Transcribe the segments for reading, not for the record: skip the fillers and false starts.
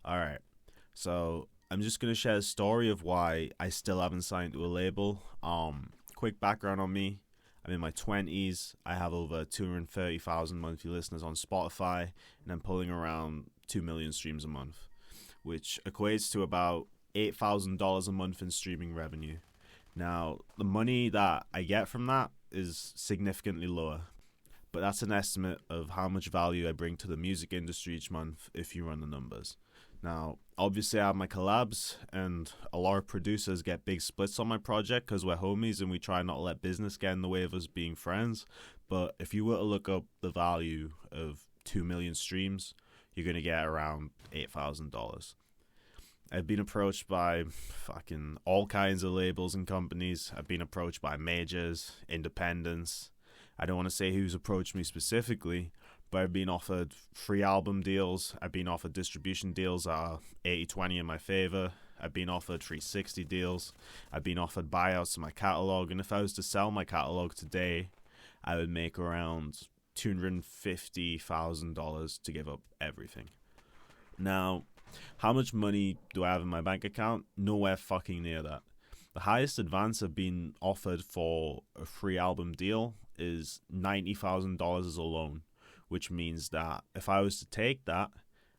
All right. So I'm just gonna share a story of why I still haven't signed to a label. Quick background on me. I'm in my 20s. I have over 230,000 monthly listeners on Spotify, and I'm pulling around 2 million streams a month, which equates to about $8,000 a month in streaming revenue. Now, the money that I get from that is significantly lower, but that's an estimate of how much value I bring to the music industry each month if you run the numbers. Now, obviously, I have my collabs, and a lot of producers get big splits on my project because we're homies and we try not to let business get in the way of us being friends. But if you were to look up the value of 2 million streams, you're going to get around $8,000. I've been approached by fucking all kinds of labels and companies. I've been approached by majors, independents. I don't want to say who's approached me specifically, but I've been offered free album deals. I've been offered distribution deals that are 80-20 in my favor. I've been offered 360 deals. I've been offered buyouts to my catalog. And if I was to sell my catalog today, I would make around $250,000 to give up everything. Now, how much money do I have in my bank account? Nowhere fucking near that. The highest advance I've been offered for a free album deal is $90,000 as a loan, which means that if I was to take that,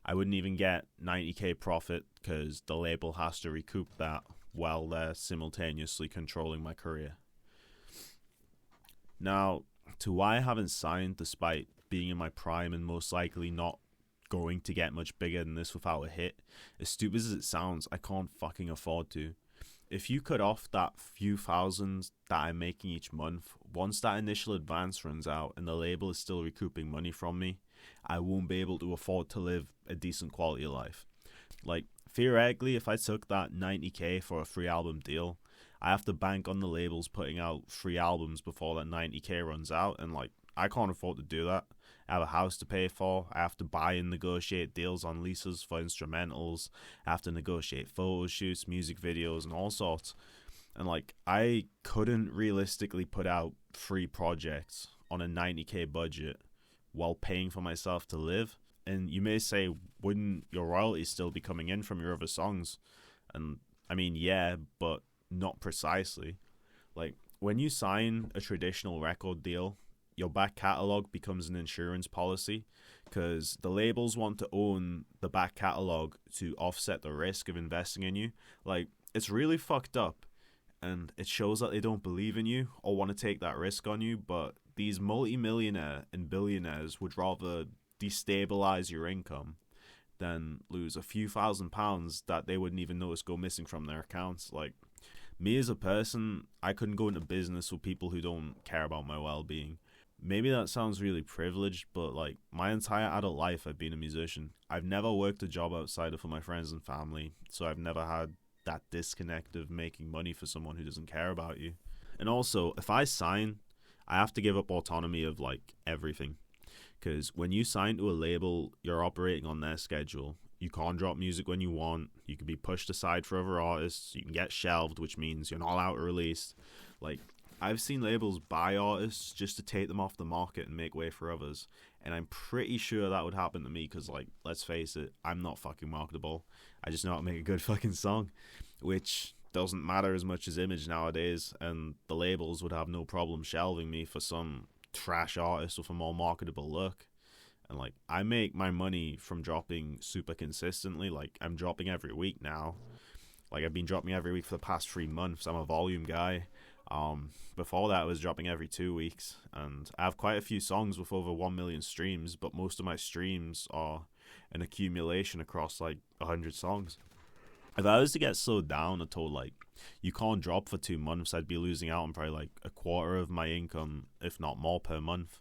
I wouldn't even get 90k profit because the label has to recoup that while they're simultaneously controlling my career. Now, to why I haven't signed despite being in my prime and most likely not going to get much bigger than this without a hit, as stupid as it sounds, I can't fucking afford to. If you cut off that few thousand that I'm making each month, once that initial advance runs out and the label is still recouping money from me, I won't be able to afford to live a decent quality of life. Like, theoretically, if I took that 90k for a free album deal, I have to bank on the labels putting out free albums before that 90k runs out, and like, I can't afford to do that. I have a house to pay for. I have to buy and negotiate deals on leases for instrumentals. I have to negotiate photo shoots, music videos, and all sorts. And like, I couldn't realistically put out 3 projects on a 90k budget while paying for myself to live. And you may say, wouldn't your royalties still be coming in from your other songs? And I mean, yeah, but not precisely. Like, when you sign a traditional record deal, your back catalog becomes an insurance policy because the labels want to own the back catalog to offset the risk of investing in you. Like, it's really fucked up, and it shows that they don't believe in you or want to take that risk on you, but these multi-millionaire and billionaires would rather destabilize your income than lose a few £1,000s that they wouldn't even notice go missing from their accounts. Like, me as a person, I couldn't go into business with people who don't care about my well-being. Maybe that sounds really privileged, but like, my entire adult life I've been a musician. I've never worked a job outside of for my friends and family, so I've never had that disconnect of making money for someone who doesn't care about you. And also, if I sign, I have to give up autonomy of like everything. Because when you sign to a label, you're operating on their schedule. You can't drop music when you want. You can be pushed aside for other artists. You can get shelved, which means you're not out or released. Like, I've seen labels buy artists just to take them off the market and make way for others. And I'm pretty sure that would happen to me because, like, let's face it, I'm not fucking marketable. I just know how to make a good fucking song, which doesn't matter as much as image nowadays. And the labels would have no problem shelving me for some trash artist with a more marketable look. And, like, I make my money from dropping super consistently. Like, I'm dropping every week now. Like, I've been dropping every week for the past 3 months. I'm a volume guy. Before that, I was dropping every 2 weeks, and I have quite a few songs with over 1 million streams, but most of my streams are an accumulation across like 100 songs. If I was to get slowed down and told like you can't drop for 2 months, I'd be losing out on probably like a quarter of my income, if not more, per month.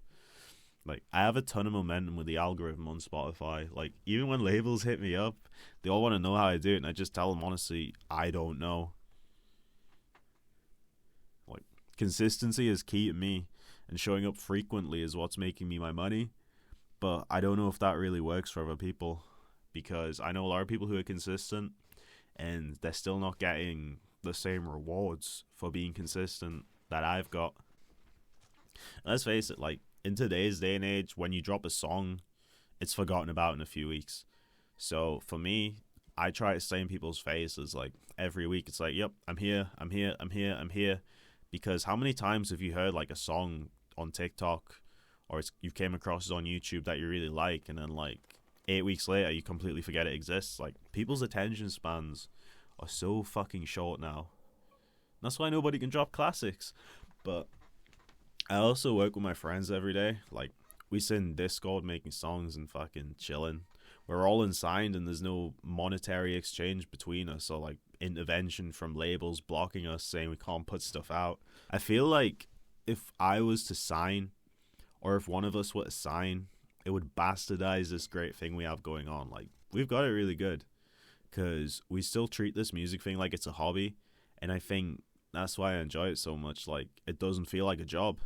Like, I have a ton of momentum with the algorithm on Spotify. Like, even when labels hit me up, they all want to know how I do it, and I just tell them honestly, I don't know. Like, consistency is key to me, and showing up frequently is what's making me my money. But I don't know if that really works for other people, because I know a lot of people who are consistent, and they're still not getting the same rewards for being consistent that I've got. And let's face it, like, in today's day and age, when you drop a song, it's forgotten about in a few weeks. So for me, I try to stay in people's faces like every week. It's like, yep, I'm here, I'm here, I'm here, I'm here. Because how many times have you heard like a song on TikTok, or you came across it on YouTube that you really like, and then like 8 weeks later you completely forget it exists? Like, people's attention spans are so fucking short now. That's why nobody can drop classics. But I also work with my friends every day. Like, we sit in Discord making songs and fucking chilling. We're all unsigned and there's no monetary exchange between us, or like intervention from labels blocking us saying we can't put stuff out. I feel like if I was to sign, or if one of us were to sign, it would bastardize this great thing we have going on. Like, we've got it really good because we still treat this music thing like it's a hobby, and I think that's why I enjoy it so much. Like, it doesn't feel like a job.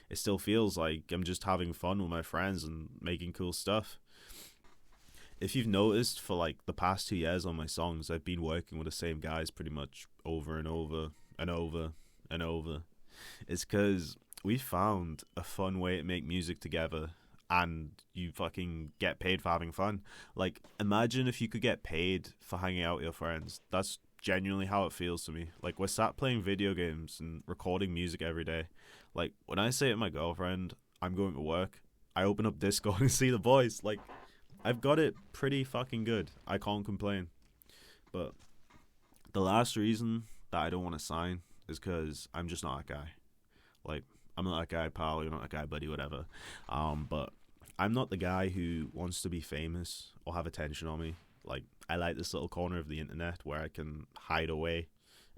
It still feels like I'm just having fun with my friends and making cool stuff. If you've noticed, for like the past 2 years on my songs, I've been working with the same guys pretty much over and over and over and over. It's because we found a fun way to make music together, and you fucking get paid for having fun. Like, imagine if you could get paid for hanging out with your friends. That's genuinely how it feels to me. Like, we're sat playing video games and recording music every day. Like, when I say to my girlfriend, I'm going to work, I open up Discord and see the boys. Like, I've got it pretty fucking good. I can't complain. But the last reason that I don't want to sign is because I'm just not that guy. Like, I'm not that guy, pal. You're not that guy, buddy, whatever. But I'm not the guy who wants to be famous or have attention on me. Like, I like this little corner of the internet where I can hide away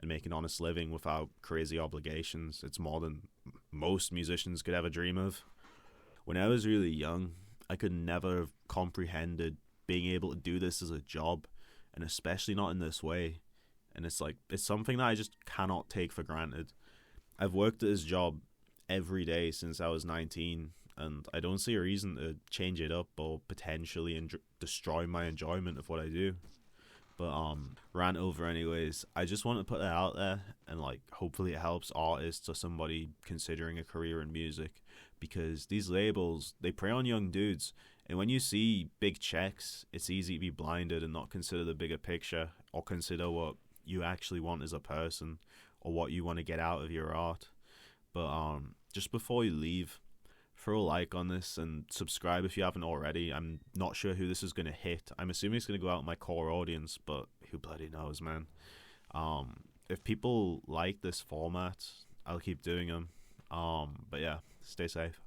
and make an honest living without crazy obligations. It's more than most musicians could ever dream of. When I was really young, I could never have comprehended being able to do this as a job, and especially not in this way. And it's like, it's something that I just cannot take for granted. I've worked at this job every day since I was 19, and I don't see a reason to change it up or potentially destroy my enjoyment of what I do. But rant over anyways. I just want to put that out there, and like, hopefully it helps artists or somebody considering a career in music, because these labels, they prey on young dudes, and when you see big checks, it's easy to be blinded and not consider the bigger picture, or consider what you actually want as a person, or what you want to get out of your art. But just before you leave, throw a like on this and subscribe if you haven't already. I'm not sure who this is going to hit. I'm assuming it's going to go out in my core audience, but who bloody knows, man. If people like this format, I'll keep doing them. But yeah, stay safe.